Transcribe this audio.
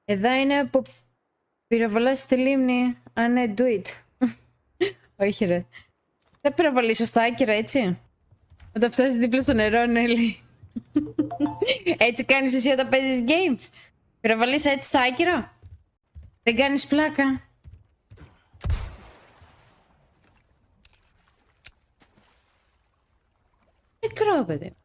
Εδώ είναι που πυροβολάς στη λίμνη. Α, ναι, do it. Όχι ρε. Δεν πυροβολείς σωστά άκυρα, έτσι. Όταν φτάσεις δίπλα στο νερό, Νέλη. Έτσι κάνεις εσύ όταν παίζεις games. Πυροβολείς έτσι στα άκυρα. Δεν κάνεις πλάκα. Μικρό, παιδί.